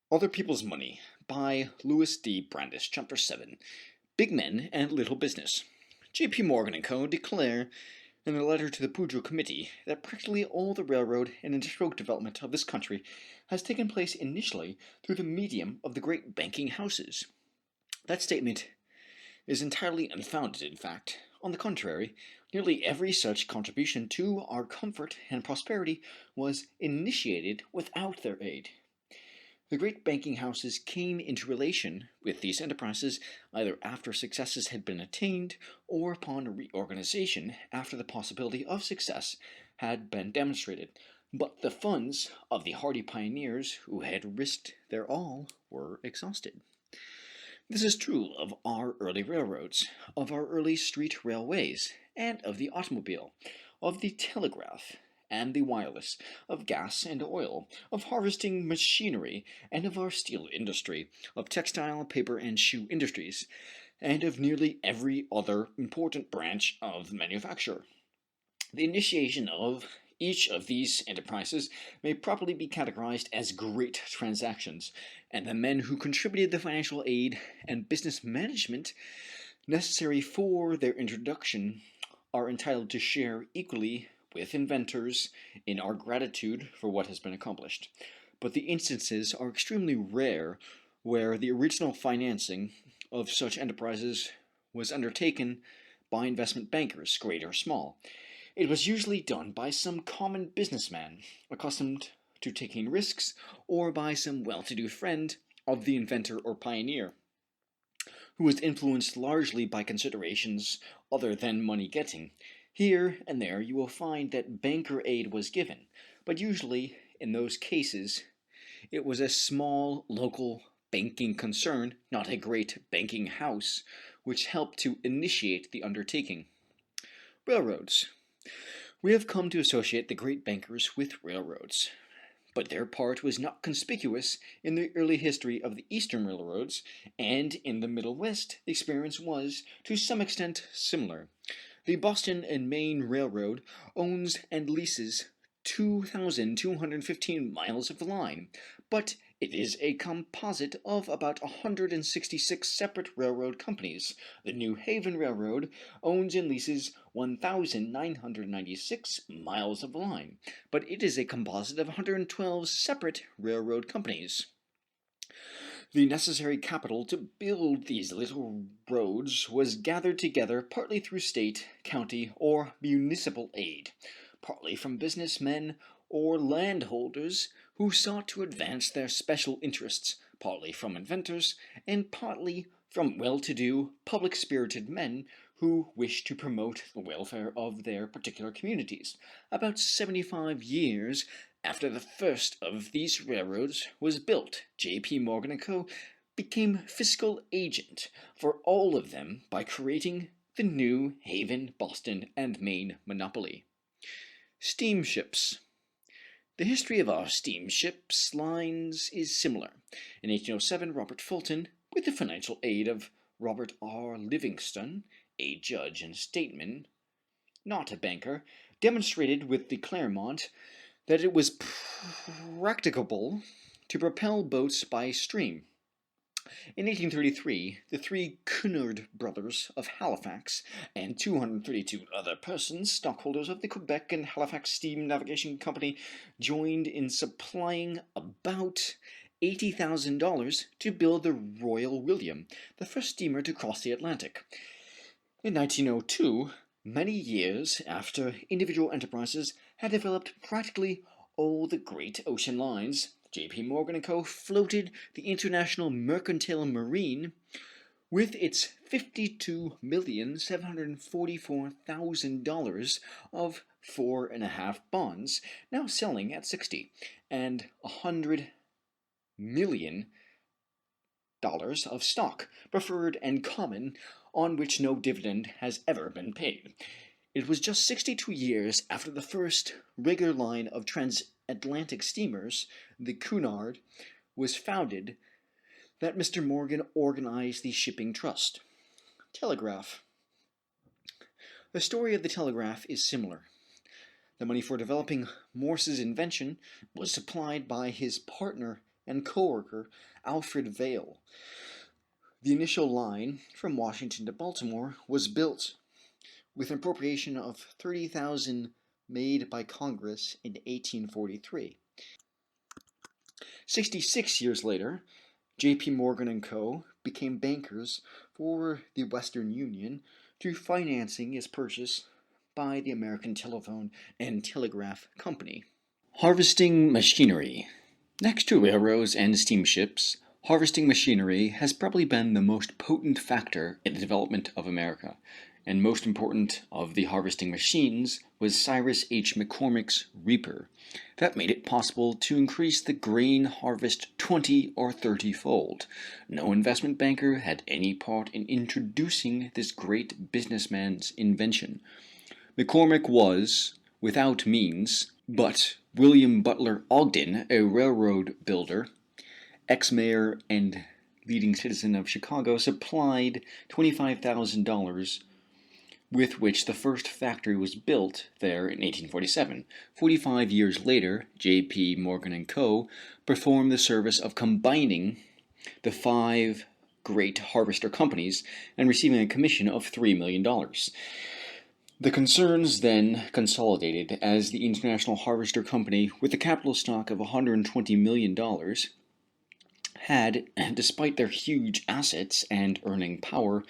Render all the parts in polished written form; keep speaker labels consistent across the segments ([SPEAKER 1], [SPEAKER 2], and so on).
[SPEAKER 1] Other People's Money by Louis Brandeis, Chapter 7, Big Men and Little Business. J.P. Morgan & Co. declare in a letter to the Pujo Committee that practically all the railroad and industrial development of this country has taken place initially through the medium of the great banking houses. That statement is entirely unfounded, in fact. On the contrary, nearly every such contribution to our comfort and prosperity was initiated without their aid. The great banking houses came into relation with these enterprises either after successes had been attained or upon reorganization after the possibility of success had been demonstrated. But the funds of the hardy pioneers who had risked their all were exhausted. This is true of our early railroads, of our early street railways, and of the automobile, of the telegraph and the wireless, of gas and oil, of harvesting machinery, and of our steel industry, of textile, paper, and shoe industries, and of nearly every other important branch of manufacture. The initiation of each of these enterprises may properly be categorized as great transactions, and the men who contributed the financial aid and business management necessary for their introduction are entitled to share equally with inventors in our gratitude for what has been accomplished. But the instances are extremely rare where the original financing of such enterprises was undertaken by investment bankers, great or small. It was usually done by some common businessman accustomed to taking risks, or by some well-to-do friend of the inventor or pioneer, who was influenced largely by considerations other than money-getting. Here and there you will find that banker aid was given, but usually in those cases it was a small local banking concern, not a great banking house, which helped to initiate the undertaking. Railroads. We have come to associate the great bankers with railroads, but their part was not conspicuous in the early history of the Eastern railroads, and in the Middle West the experience was, to some extent, similar. The Boston and Maine Railroad owns and leases 2,215 miles of the line, but it is a composite of about 166 separate railroad companies. The New Haven Railroad owns and leases 1,996 miles of the line, but it is a composite of 112 separate railroad companies. The necessary capital to build these little roads was gathered together partly through state, county, or municipal aid, partly from businessmen or landholders who sought to advance their special interests, partly from inventors, and partly from well-to-do, public-spirited men who wished to promote the welfare of their particular communities. About 75 years after the first of these railroads was built, J.P. Morgan & Co. became fiscal agent for all of them by creating the New Haven, Boston, and Maine monopoly. Steamships. The history of our steamships lines is similar. In 1807, Robert Fulton, with the financial aid of Robert R. Livingston, a judge and statesman, not a banker, demonstrated with the Clermont that it was practicable to propel boats by stream. In 1833, the three Cunard brothers of Halifax and 232 other persons, stockholders of the Quebec and Halifax Steam Navigation Company, joined in supplying about $80,000 to build the Royal William, the first steamer to cross the Atlantic. In 1902, many years after individual enterprises had developed practically all the great ocean lines, J.P. Morgan & Co. floated the International Mercantile Marine with its $52,744,000 of 4.5 bonds, now selling at 60, and $100 million of stock, preferred and common, on which no dividend has ever been paid. It was just 62 years after the first regular line of transatlantic steamers, the Cunard, was founded that Mr. Morgan organized the Shipping Trust. Telegraph. The story of the telegraph is similar. The money for developing Morse's invention was supplied by his partner and co-worker Alfred Vail. The initial line from Washington to Baltimore was built with an appropriation of $30,000 made by Congress in 1843. 66 years later, J.P. Morgan & Co. became bankers for the Western Union through financing its purchase by the American Telephone and Telegraph Company. Harvesting machinery. Next to railroads and steamships, harvesting machinery has probably been the most potent factor in the development of America, and most important of the harvesting machines was Cyrus H. McCormick's reaper. That made it possible to increase the grain harvest 20 or 30-fold. No investment banker had any part in introducing this great businessman's invention. McCormick was without means, but William Butler Ogden, a railroad builder, ex-mayor and leading citizen of Chicago, supplied $25,000 with which the first factory was built there in 1847. 45 years later, J.P. Morgan & Co. performed the service of combining the 5 great harvester companies and receiving a commission of $3 million. The concerns then consolidated as the International Harvester Company, with a capital stock of $120 million, had, despite their huge assets and earning power,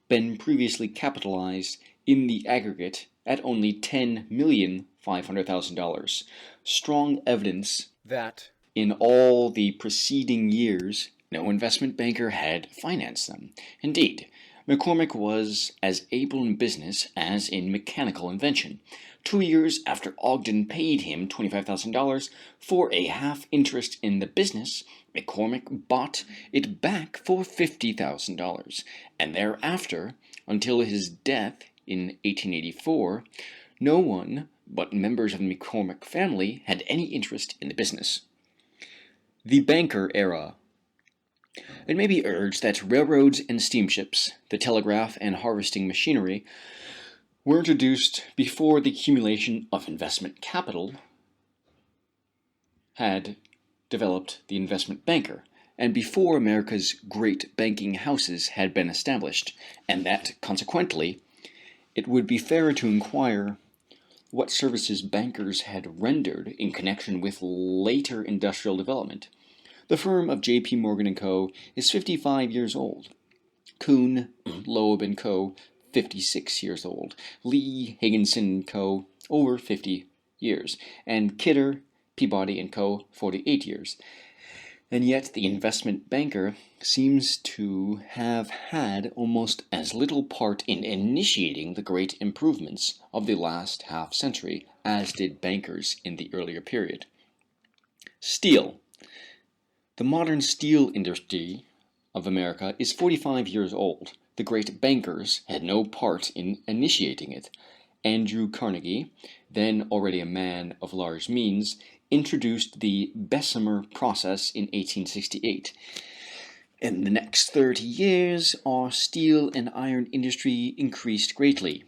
[SPEAKER 1] been previously capitalized in the aggregate at only $10,500,000. Strong evidence that in all the preceding years, no investment banker had financed them. Indeed, McCormick was as able in business as in mechanical invention. 2 years after Ogden paid him $25,000 for a half interest in the business, McCormick bought it back for $50,000, and thereafter, until his death in 1884, no one but members of the McCormick family had any interest in the business. The banker era. It may be urged that railroads and steamships, the telegraph and harvesting machinery, were introduced before the accumulation of investment capital had developed the investment banker, and before America's great banking houses had been established, and that, consequently, it would be fairer to inquire what services bankers had rendered in connection with later industrial development. The firm of J.P. Morgan & Co. is 55 years old. Kuhn, Loeb & Co., 56 years old. Lee, Higginson & Co., over 50 years. And Kidder, Peabody & Co., 48 years. And yet the investment banker seems to have had almost as little part in initiating the great improvements of the last half-century as did bankers in the earlier period. Steel. The modern steel industry of America is 45 years old. The great bankers had no part in initiating it. Andrew Carnegie, then already a man of large means, introduced the Bessemer process in 1868. In the next 30 years, our steel and iron industry increased greatly.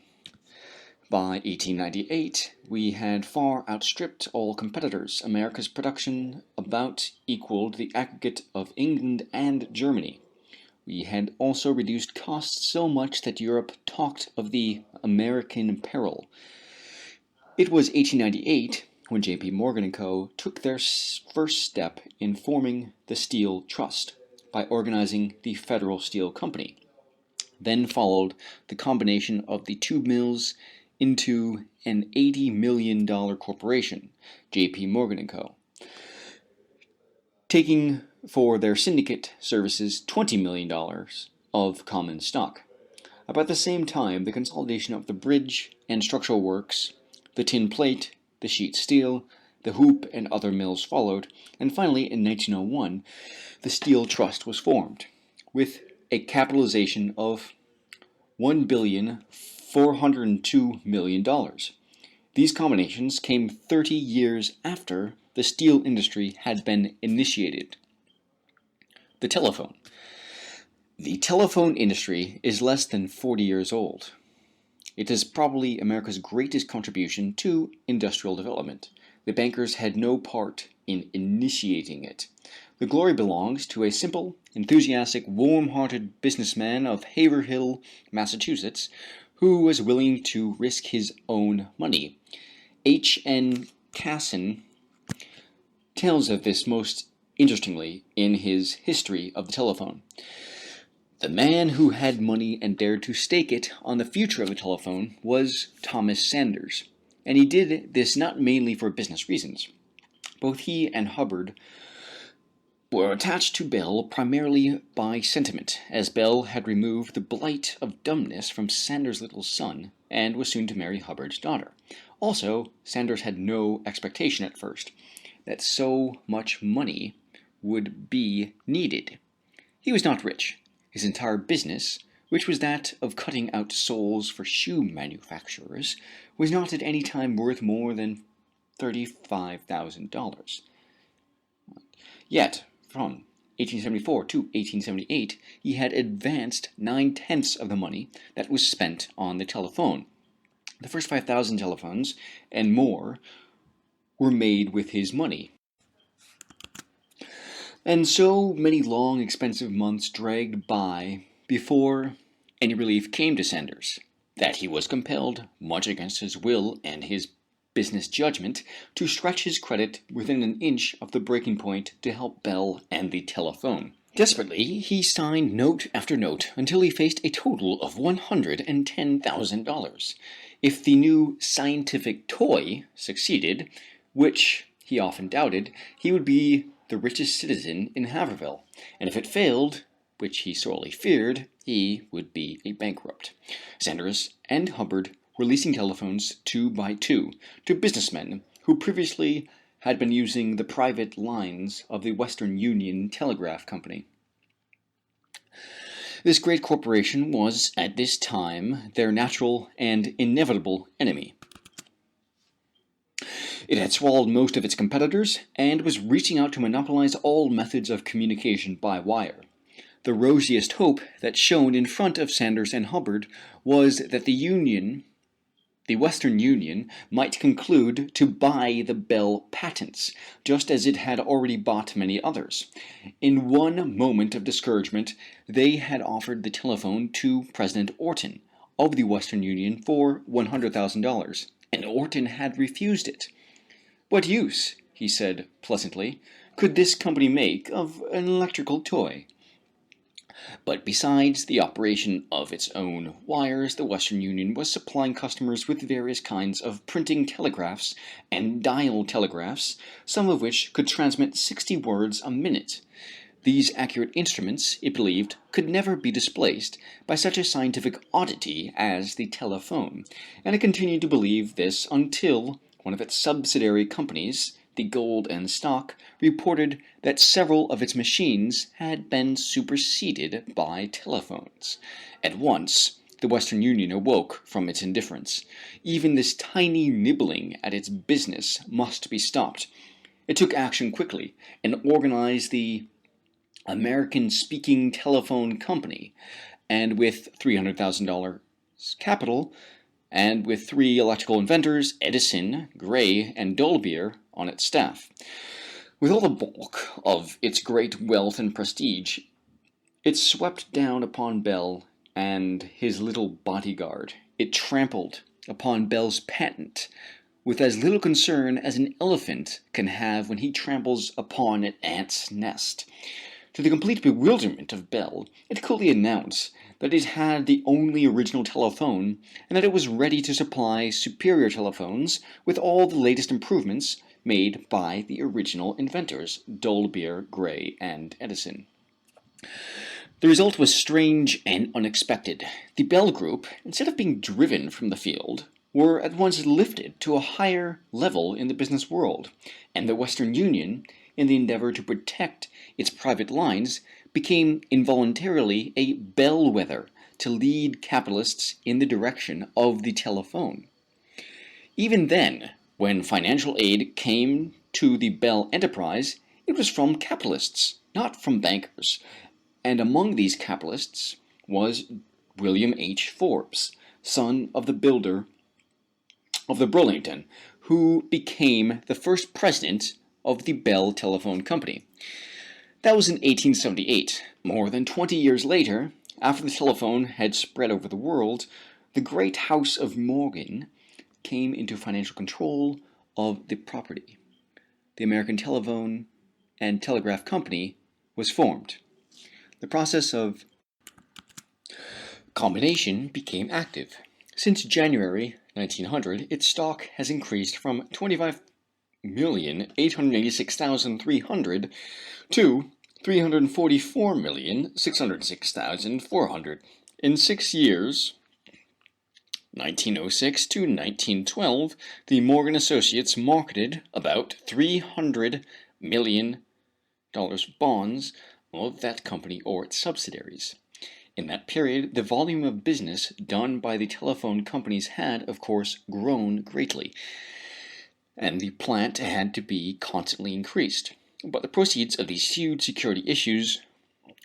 [SPEAKER 1] By 1898, we had far outstripped all competitors. America's production about equaled the aggregate of England and Germany. We had also reduced costs so much that Europe talked of the American peril. It was 1898 when J.P. Morgan & Co. took their first step in forming the Steel Trust by organizing the Federal Steel Company. Then followed the combination of the two mills into an $80 million corporation, J.P. Morgan & Co., taking for their syndicate services $20 million of common stock. About the same time, the consolidation of the bridge and structural works, the tin plate, the sheet steel, the hoop, and other mills followed, and finally, in 1901, the Steel Trust was formed, with a capitalization of $1,402,000,000. These combinations came 30 years after the steel industry had been initiated. The telephone. The telephone industry is less than 40 years old. It is probably America's greatest contribution to industrial development. The bankers had no part in initiating it. The glory belongs to a simple, enthusiastic, warm-hearted businessman of Haverhill, Massachusetts, who was willing to risk his own money. H.N. Casson tells of this most interestingly in his History of the Telephone. The man who had money and dared to stake it on the future of the telephone was Thomas Sanders, and he did this not mainly for business reasons. Both he and Hubbard were attached to Bell primarily by sentiment, as Bell had removed the blight of dumbness from Sanders' little son and was soon to marry Hubbard's daughter. Also, Sanders had no expectation at first that so much money would be needed. He was not rich. His entire business, which was that of cutting out soles for shoe manufacturers, was not at any time worth more than $35,000. Yet, from 1874 to 1878, he had advanced 9/10 of the money that was spent on the telephone. The first 5,000 telephones and more were made with his money. And so many long, expensive months dragged by before any relief came to Sanders, that he was compelled, much against his will and his business judgment, to stretch his credit within an inch of the breaking point to help Bell and the telephone. Desperately, he signed note after note until he faced a total of $110,000. If the new scientific toy succeeded, which he often doubted, he would be the richest citizen in Haverhill, and if it failed, which he sorely feared, he would be a bankrupt. Sanders and Hubbard were leasing telephones 2 by 2 to businessmen who previously had been using the private lines of the Western Union Telegraph Company. This great corporation was, at this time, their natural and inevitable enemy. It had swallowed most of its competitors and was reaching out to monopolize all methods of communication by wire. The rosiest hope that shone in front of Sanders and Hubbard was that the Western Union, might conclude to buy the Bell patents, just as it had already bought many others. In one moment of discouragement, they had offered the telephone to President Orton of the Western Union for $100,000, and Orton had refused it. "What use," he said pleasantly, "could this company make of an electrical toy?" But besides the operation of its own wires, the Western Union was supplying customers with various kinds of printing telegraphs and dial telegraphs, some of which could transmit 60 words a minute. These accurate instruments, it believed, could never be displaced by such a scientific oddity as the telephone, and it continued to believe this until one of its subsidiary companies, the Gold and Stock, reported that several of its machines had been superseded by telephones. At once, the Western Union awoke from its indifference. Even this tiny nibbling at its business must be stopped. It took action quickly and organized the American Speaking Telephone Company, and with $300,000 capital, and with 3 electrical inventors, Edison, Gray, and Dolbear, on its staff. With all the bulk of its great wealth and prestige, it swept down upon Bell and his little bodyguard. It trampled upon Bell's patent with as little concern as an elephant can have when he tramples upon an ant's nest. To the complete bewilderment of Bell, it coolly announced that it had the only original telephone and that it was ready to supply superior telephones with all the latest improvements made by the original inventors, Dolbear, Gray, and Edison. The result was strange and unexpected. The Bell Group, instead of being driven from the field, were at once lifted to a higher level in the business world, and the Western Union, in the endeavor to protect its private lines, became involuntarily a bellwether to lead capitalists in the direction of the telephone. Even then, when financial aid came to the Bell enterprise, it was from capitalists, not from bankers, and among these capitalists was William H. Forbes, son of the builder of the Burlington, who became the first president of the Bell Telephone Company. That was in 1878. More than 20 years later, after the telephone had spread over the world, the great House of Morgan came into financial control of the property. The American Telephone and Telegraph Company was formed. The process of combination became active. Since January 1900, its stock has increased from 25,886,300 to 344,606,400. In 6 years, 1906 to 1912, the Morgan Associates marketed about $300 million bonds of that company or its subsidiaries. In that period, the volume of business done by the telephone companies had, of course, grown greatly, and the plant had to be constantly increased. But the proceeds of these huge security issues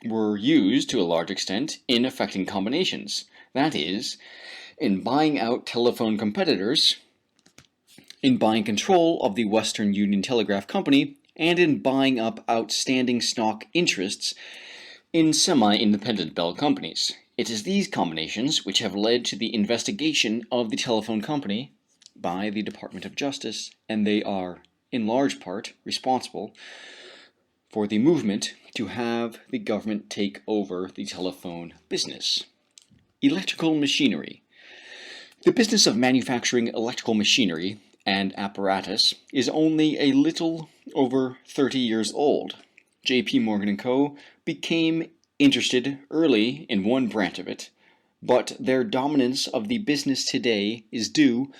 [SPEAKER 1] were used to a large extent in effecting combinations. That is, in buying out telephone competitors, in buying control of the Western Union Telegraph Company, and in buying up outstanding stock interests in semi-independent bell companies. It is these combinations which have led to the investigation of the telephone company by the Department of Justice, and they are, in large part, responsible for the movement to have the government take over the telephone business. Electrical machinery. The business of manufacturing electrical machinery and apparatus is only a little over 30 years old. J.P. Morgan & Co. became interested early in one branch of it, but their dominance of the business today is due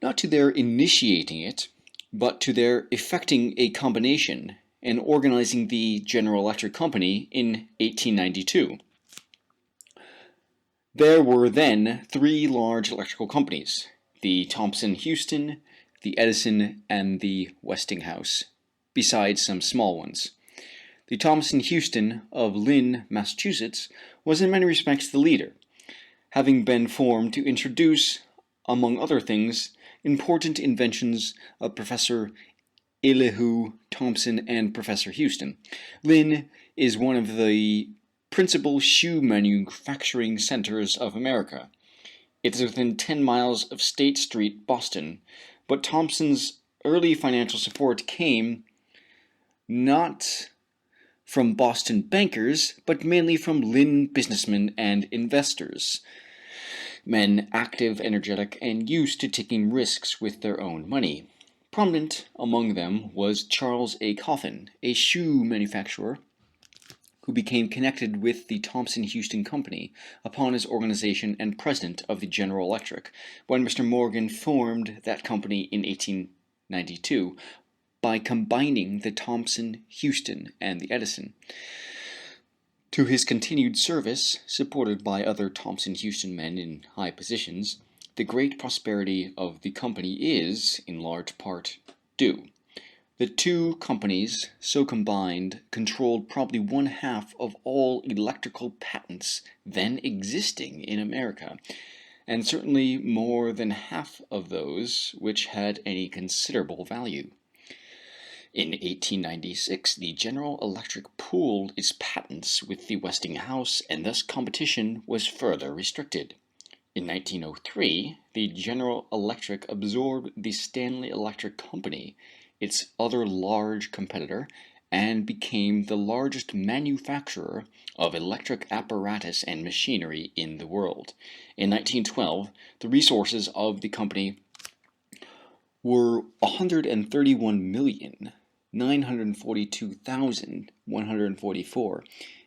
[SPEAKER 1] not to their initiating it, but to their effecting a combination and organizing the General Electric Company in 1892. There were then 3 large electrical companies, the Thomson-Houston, the Edison, and the Westinghouse, besides some small ones. The Thomson-Houston of Lynn, Massachusetts, was in many respects the leader, having been formed to introduce, among other things, important inventions of Professor Elihu Thomson and Professor Houston. Lynn is one of the principal shoe manufacturing centers of America. It is within 10 miles of State Street, Boston, but Thomson's early financial support came not from Boston bankers, but mainly from Lynn businessmen and investors, men active, energetic, and used to taking risks with their own money. Prominent among them was Charles A. Coffin, a shoe manufacturer who became connected with the Thomson-Houston Company upon his organization and president of the General Electric, when Mr. Morgan formed that company in 1892 by combining the Thomson-Houston and the Edison. To his continued service, supported by other Thomson-Houston men in high positions, the great prosperity of the company is, in large part, due. The 2 companies, so combined, controlled probably 1/2 of all electrical patents then existing in America, and certainly more than half of those which had any considerable value. In 1896, the General Electric pooled its patents with the Westinghouse, and thus competition was further restricted. In 1903, the General Electric absorbed the Stanley Electric Company, its other large competitor, and became the largest manufacturer of electric apparatus and machinery in the world. In 1912, the resources of the company were $131,942,144.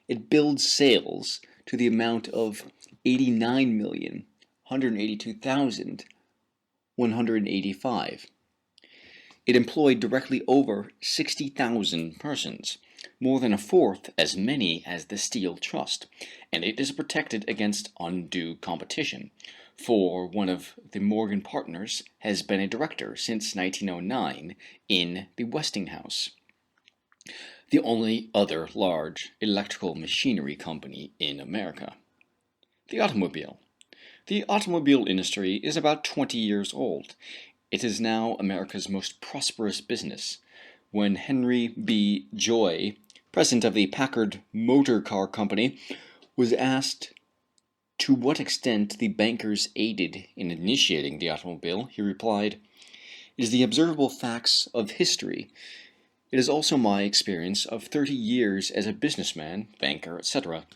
[SPEAKER 1] It billed sales to the amount of $89,182,185. It employed directly over 60,000 persons, more than 1/4 as many as the Steel Trust, and it is protected against undue competition, for one of the Morgan partners has been a director since 1909 in the Westinghouse, the only other large electrical machinery company in America. The automobile. The automobile industry is about 20 years old. It is now America's most prosperous business. When Henry B. Joy president of the Packard Motor Car Company, was asked to what extent the bankers aided in initiating the automobile. He replied, "It is the observable facts of history. It is also my experience of 30 years as a businessman, banker, etc.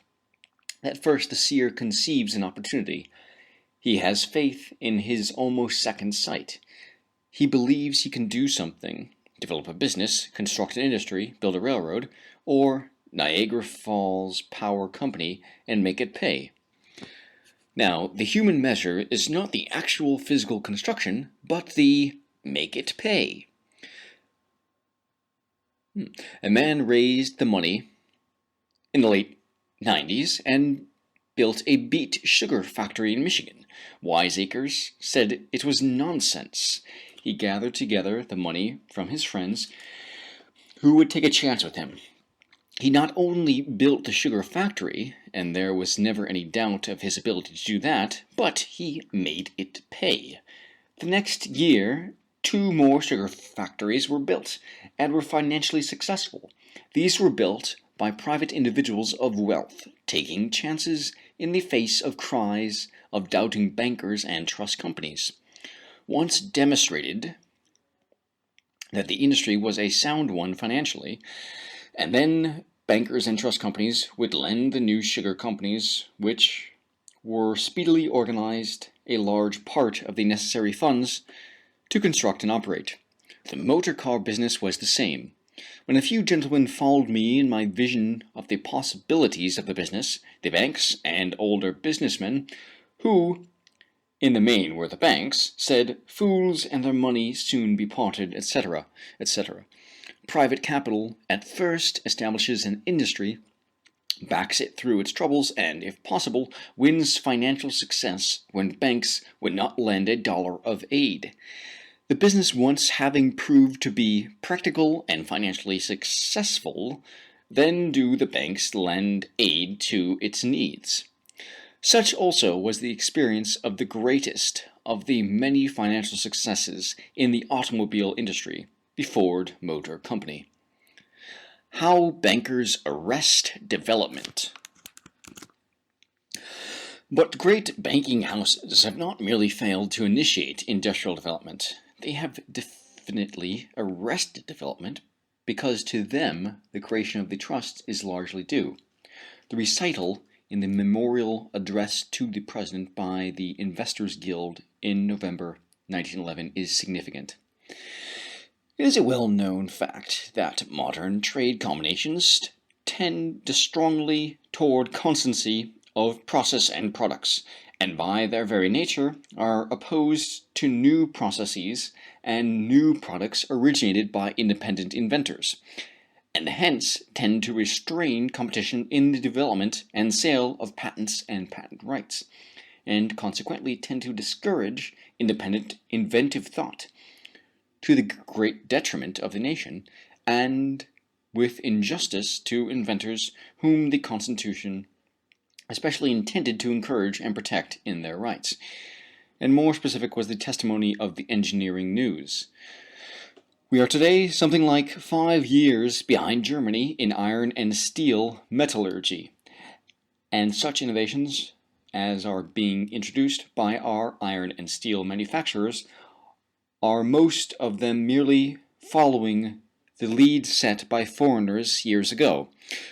[SPEAKER 1] At first the seer conceives an opportunity. He has faith in his almost second sight. He believes he can do something, develop a business, construct an industry, build a railroad, or Niagara Falls Power Company, and make it pay. Now, the human measure is not the actual physical construction, but the make it pay. A man raised the money in the late 90s and built a beet sugar factory in Michigan. Wiseacres said it was nonsense. He gathered together the money from his friends who would take a chance with him. He not only built the sugar factory, and there was never any doubt of his ability to do that, but he made it pay. The next year, 2 more sugar factories were built and were financially successful. These were built by private individuals of wealth, taking chances in the face of cries of doubting bankers and trust companies. Once demonstrated that the industry was a sound one financially, and then bankers and trust companies would lend the new sugar companies, which were speedily organized, a large part of the necessary funds to construct and operate. The motor car business was the same. When a few gentlemen followed me in my vision of the possibilities of the business, the banks and older businessmen, who in the main were the banks, said, "Fools and their money soon be parted," etc., etc. Private capital at first establishes an industry, backs it through its troubles, and, if possible, wins financial success when banks would not lend a dollar of aid. The business, once having proved to be practical and financially successful, then do the banks lend aid to its needs. Such also was the experience of the greatest of the many financial successes in the automobile industry, the Ford Motor Company. How bankers arrest development. But great banking houses have not merely failed to initiate industrial development. They have definitely arrested development, because to them the creation of the trust is largely due. The recital in the memorial address to the President by the Investors Guild in November 1911 is significant. It is a well-known fact that modern trade combinations tend strongly toward constancy of process and products, and by their very nature are opposed to new processes and new products originated by independent inventors, and hence tend to restrain competition in the development and sale of patents and patent rights, and consequently tend to discourage independent inventive thought, to the great detriment of the nation, and with injustice to inventors whom the Constitution especially intended to encourage and protect in their rights. And more specific was the testimony of the Engineering News. We are today something like 5 years behind Germany in iron and steel metallurgy, and such innovations as are being introduced by our iron and steel manufacturers are most of them merely following the lead set by foreigners years ago.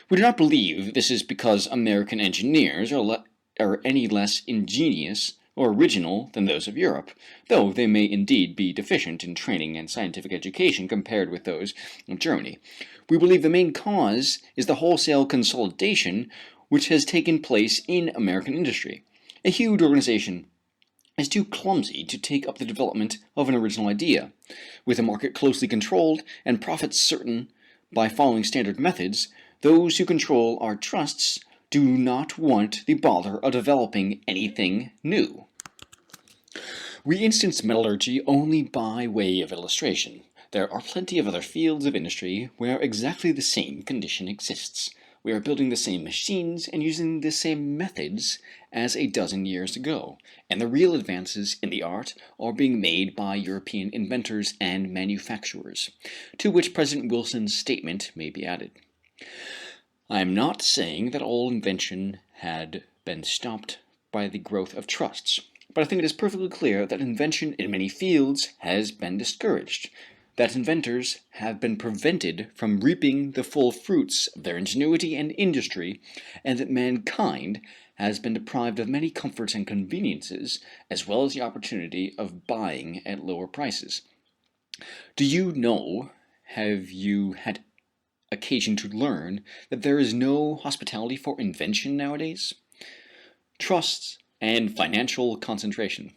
[SPEAKER 1] We do not believe this is because American engineers are any less ingenious or original than those of Europe, though they may indeed be deficient in training and scientific education compared with those of Germany. We believe the main cause is the wholesale consolidation which has taken place in American industry. A huge organization is too clumsy to take up the development of an original idea. With a market closely controlled and profits certain by following standard methods, those who control our trusts do not want the bother of developing anything new. We instance metallurgy only by way of illustration. There are plenty of other fields of industry where exactly the same condition exists. We are building the same machines and using the same methods as a dozen years ago, and the real advances in the art are being made by European inventors and manufacturers, to which President Wilson's statement may be added. I am not saying that all invention had been stopped by the growth of trusts, but I think it is perfectly clear that invention in many fields has been discouraged, that inventors have been prevented from reaping the full fruits of their ingenuity and industry, and that mankind has been deprived of many comforts and conveniences, as well as the opportunity of buying at lower prices. Do you know, have you had occasion to learn, that there is no hospitality for invention nowadays? Trusts and financial concentration.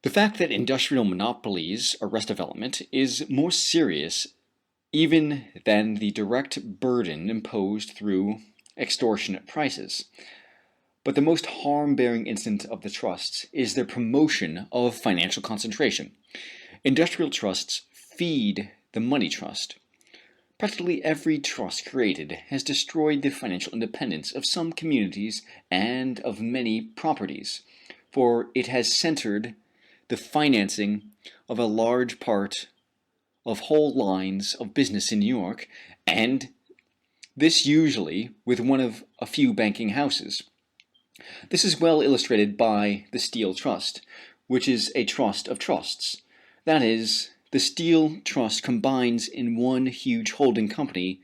[SPEAKER 1] The fact that industrial monopolies arrest development is more serious even than the direct burden imposed through extortionate prices. But the most harm-bearing instance of the trusts is their promotion of financial concentration. Industrial trusts feed the money trust. Practically every trust created has destroyed the financial independence of some communities and of many properties, for it has centered the financing of a large part of whole lines of business in New York, and this usually with one of a few banking houses. This is well illustrated by the Steel Trust, which is a trust of trusts. That is, the Steel Trust combines in one huge holding company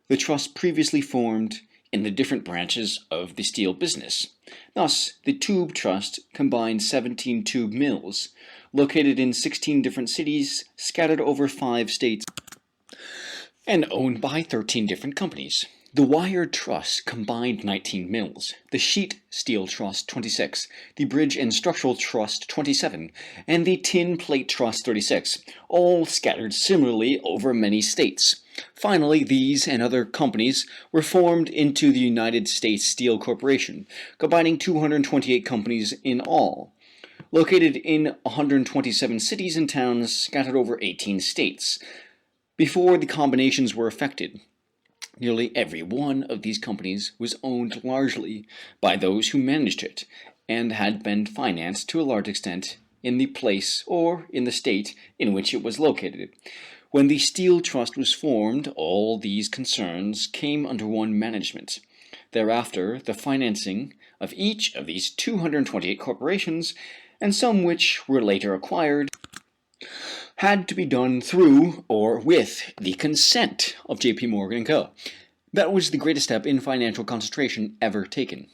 [SPEAKER 1] the trusts previously formed in the different branches of the steel business. Thus, the Tube Trust combines 17 tube mills, located in 16 different cities, scattered over 5 states, and owned by 13 different companies. The Wire Trust combined 19 mills, the Sheet Steel Trust 26, the Bridge and Structural Trust 27, and the Tin Plate Trust 36, all scattered similarly over many states. Finally, these and other companies were formed into the United States Steel Corporation, combining 228 companies in all, located in 127 cities and towns scattered over 18 states. Before the combinations were effected, nearly every one of these companies was owned largely by those who managed it, and had been financed to a large extent in the place or in the state in which it was located. When the Steel Trust was formed, all these concerns came under one management. Thereafter, the financing of each of these 228 corporations, and some which were later acquired, had to be done through or with the consent of J.P. Morgan & Co. That was the greatest step in financial concentration ever taken.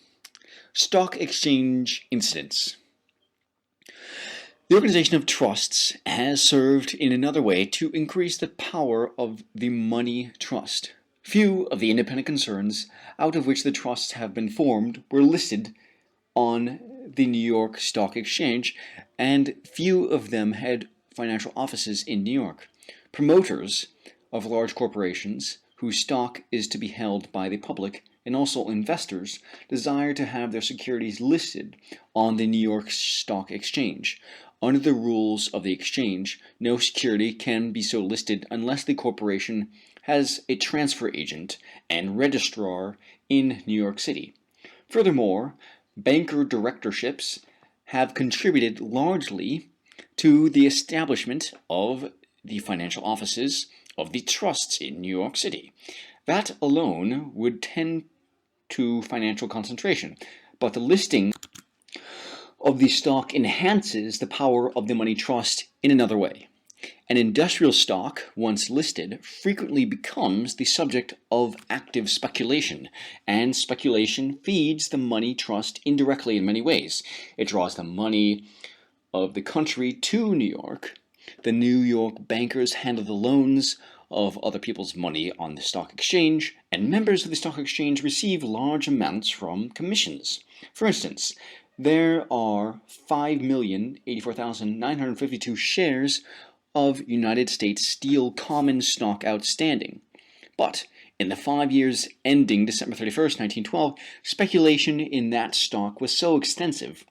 [SPEAKER 1] Stock exchange incidents. The organization of trusts has served in another way to increase the power of the money trust. Few of the independent concerns out of which the trusts have been formed were listed on the New York Stock Exchange, and few of them had financial offices in New York. Promoters of large corporations whose stock is to be held by the public, and also investors, desire to have their securities listed on the New York Stock Exchange. Under the rules of the exchange, no security can be so listed unless the corporation has a transfer agent and registrar in New York City. Furthermore, banker directorships have contributed largely to the establishment of the financial offices of the trusts in New York City. That alone would tend to financial concentration, but the listing of the stock enhances the power of the money trust in another way. An industrial stock, once listed, frequently becomes the subject of active speculation, and speculation feeds the money trust indirectly in many ways. It draws the money of the country to New York. The New York bankers handle the loans of other people's money on the stock exchange, and members of the stock exchange receive large amounts from commissions. For instance, there are 5,084,952 shares of United States Steel common stock outstanding. But in the 5 years ending December 31st, 1912, speculation in that stock was so extensive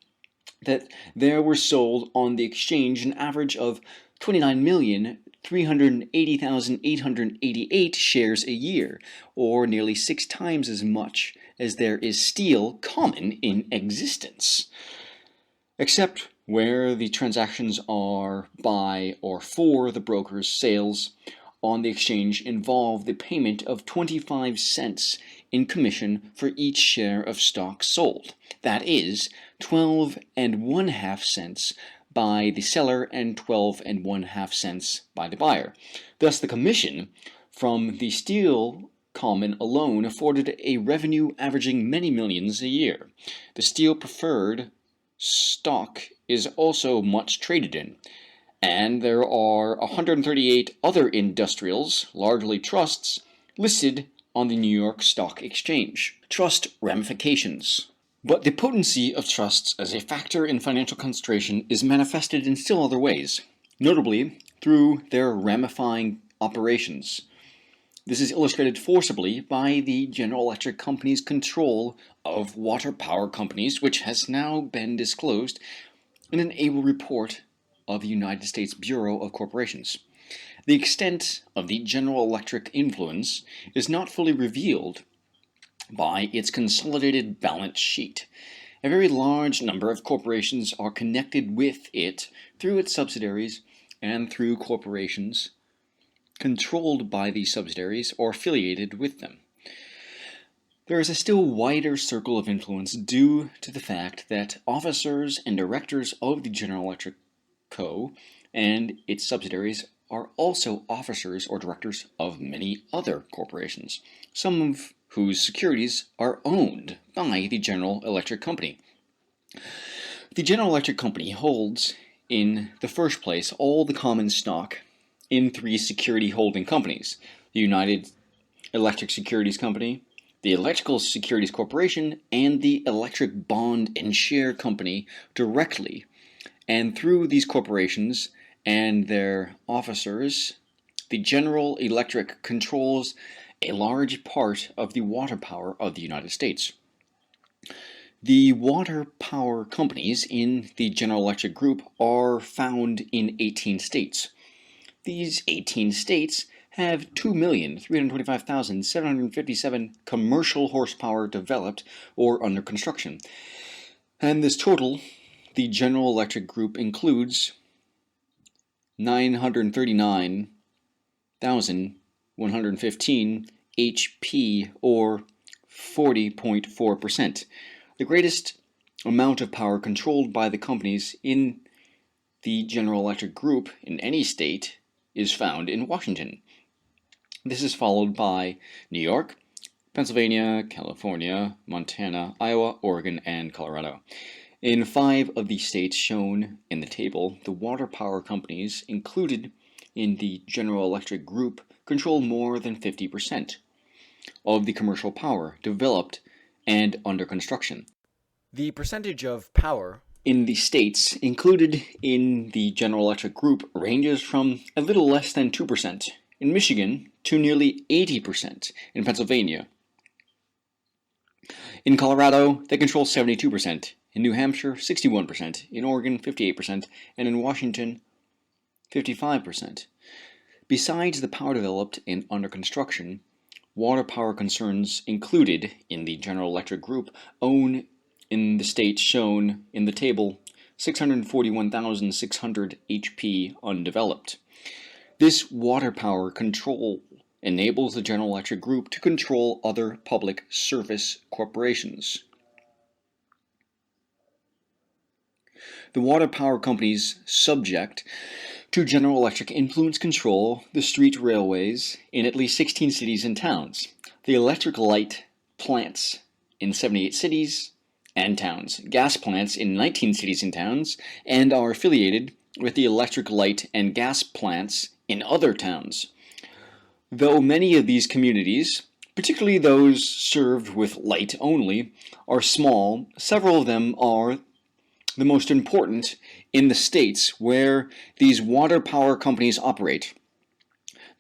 [SPEAKER 1] that there were sold on the exchange an average of 29,380,888 shares a year, or nearly 6 times as much as there is steel common in existence. Except where the transactions are by or for the broker's sales on the exchange involve the payment of 25 cents in commission for each share of stock sold. That is 12 1/2 cents by the seller and 12 1/2 cents by the buyer. Thus, the commission from the steel common alone afforded a revenue averaging many millions a year. The steel preferred stock is also much traded in, and there are 138 other industrials, largely trusts, listed on the New York Stock Exchange. Trust ramifications. But the potency of trusts as a factor in financial concentration is manifested in still other ways, notably through their ramifying operations. This is illustrated forcibly by the General Electric Company's control of water power companies, which has now been disclosed in an able report of the United States Bureau of Corporations. The extent of the General Electric influence is not fully revealed by its consolidated balance sheet. A very large number of corporations are connected with it through its subsidiaries and through corporations controlled by these subsidiaries or affiliated with them. There is a still wider circle of influence due to the fact that officers and directors of the General Electric Co. and its subsidiaries are also officers or directors of many other corporations, some of whose securities are owned by the General Electric Company. The General Electric Company holds, in the first place, all the common stock in 3 security holding companies: the United Electric Securities Company, the Electrical Securities Corporation, and the Electric Bond and Share Company directly. And through these corporations and their officers, the General Electric controls a large part of the water power of the United States. The water power companies in the General Electric Group are found in 18 states. These 18 states have 2,325,757 commercial horsepower developed or under construction. And this total, the General Electric Group includes 939,115 HP, or 40.4%. The greatest amount of power controlled by the companies in the General Electric Group in any state is found in Washington. This is followed by New York, Pennsylvania, California, Montana, Iowa, Oregon, and Colorado. In 5 of the states shown in the table, the water power companies included in the General Electric Group control more than 50% of the commercial power developed and under construction. The percentage of power in the states included in the General Electric Group ranges from a little less than 2% in Michigan to nearly 80% in Pennsylvania. In Colorado, they control 72%, in New Hampshire 61%, in Oregon 58%, and in Washington 55%. Besides the power developed and under construction, water power concerns included in the General Electric Group own, in the states shown in the table, 641,600 HP undeveloped. This water power control enables the General Electric Group to control other public service corporations. The water power companies subject to General Electric influence control the street railways in at least 16 cities and towns, the electric light plants in 78 cities and towns, gas plants in 19 cities and towns, and are affiliated with the electric light and gas plants in other towns. Though many of these communities, particularly those served with light only, are small, several of them are the most important in the states where these water power companies operate.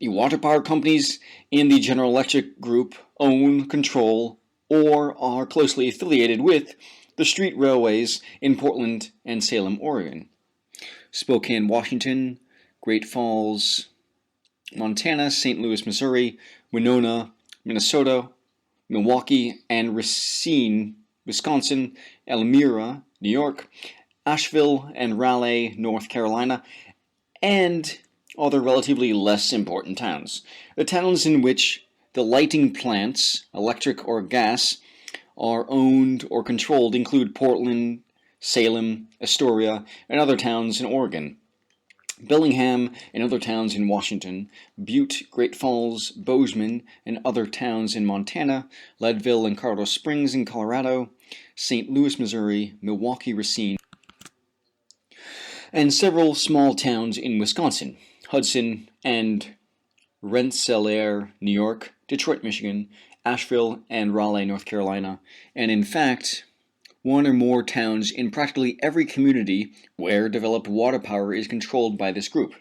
[SPEAKER 1] The water power companies in the General Electric Group own, control, or are closely affiliated with the street railways in Portland and Salem, Oregon, Spokane, Washington, Great Falls, Montana, St. Louis, Missouri, Winona, Minnesota, Milwaukee, and Racine, Wisconsin, Elmira, New York, Asheville and Raleigh, North Carolina, and other relatively less important towns. The towns in which the lighting plants, electric or gas, are owned or controlled include Portland, Salem, Astoria, and other towns in Oregon. Bellingham and other towns in Washington, Butte, Great Falls, Bozeman, and other towns in Montana, Leadville and Colorado Springs in Colorado, St. Louis, Missouri, Milwaukee, Racine, and several small towns in Wisconsin, Hudson and Rensselaer, New York, Detroit, Michigan, Asheville and Raleigh, North Carolina, and in fact, one or more towns in practically every community where developed water power is controlled by this group.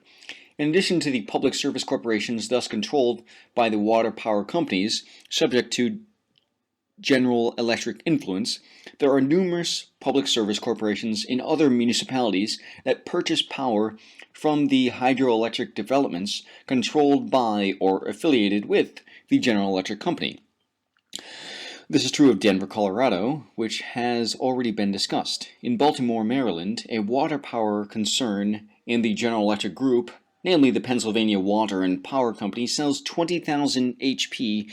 [SPEAKER 1] In addition to the public service corporations thus controlled by the water power companies, subject to general electric influence, there are numerous public service corporations in other municipalities that purchase power from the hydroelectric developments controlled by or affiliated with the General Electric Company. This is true of Denver, Colorado, which has already been discussed. In Baltimore, Maryland, a water power concern in the General Electric Group, namely the Pennsylvania Water and Power Company, sells 20,000 HP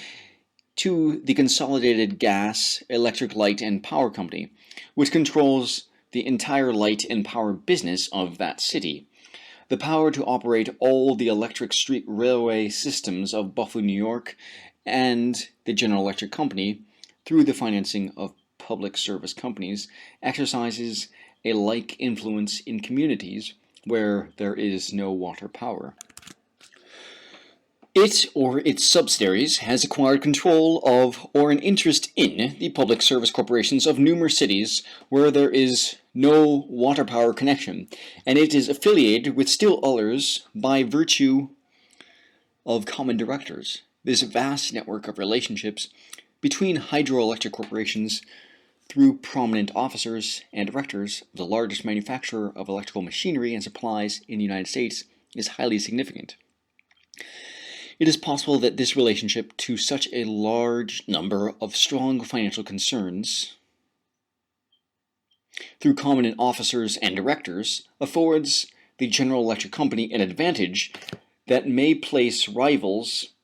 [SPEAKER 1] to the Consolidated Gas, Electric Light and Power Company, which controls the entire light and power business of that city. The power to operate all the electric street railway systems of Buffalo, New York, and the General Electric Company, through the financing of public service companies, exercises a like influence in communities where there is no water power. It or its subsidiaries has acquired control of or an interest in the public service corporations of numerous cities where there is no water power connection, and it is affiliated with still others by virtue of common directors. This vast network of relationships between hydroelectric corporations through prominent officers and directors of the largest manufacturer of electrical machinery and supplies in the United States is highly significant. It is possible that this relationship to such a large number of strong financial concerns through prominent officers and directors affords the General Electric Company an advantage that may place rivals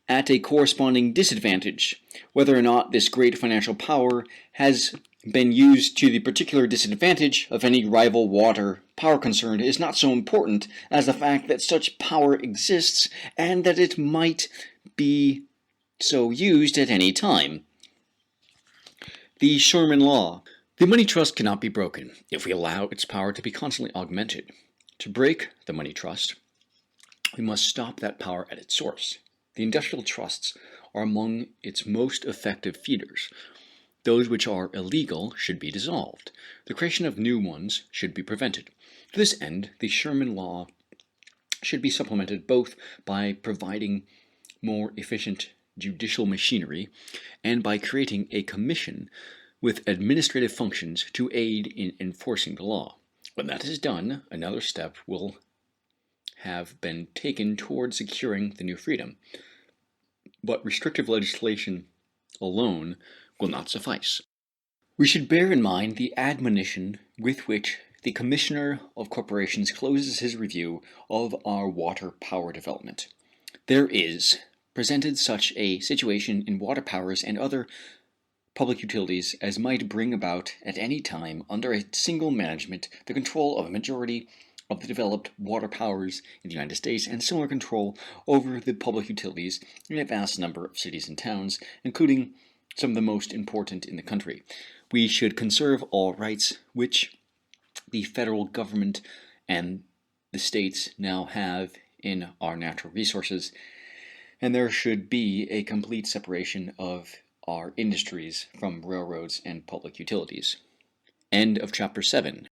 [SPEAKER 1] at a corresponding disadvantage. Whether or not this great financial power has been used to the particular disadvantage of any rival water power concern is not so important as the fact that such power exists and that it might be so used at any time. The Sherman Law. The money trust cannot be broken if we allow its power to be constantly augmented. To break the money trust, we must stop that power at its source. The industrial trusts are among its most effective feeders. Those which are illegal should be dissolved. The creation of new ones should be prevented. To this end, the Sherman Law should be supplemented both by providing more efficient judicial machinery and by creating a commission with administrative functions to aid in enforcing the law. When that is done, another step will have been taken toward securing the new freedom. But restrictive legislation alone will not suffice. We should bear in mind the admonition with which the Commissioner of Corporations closes his review of our water power development. There is presented such a situation in water powers and other public utilities as might bring about at any time under a single management the control of a majority of the developed water powers in the United States and similar control over the public utilities in a vast number of cities and towns, including some of the most important in the country. We should conserve all rights which the federal government and the states now have in our natural resources, and there should be a complete separation of our industries from railroads and public utilities. End of Chapter 7.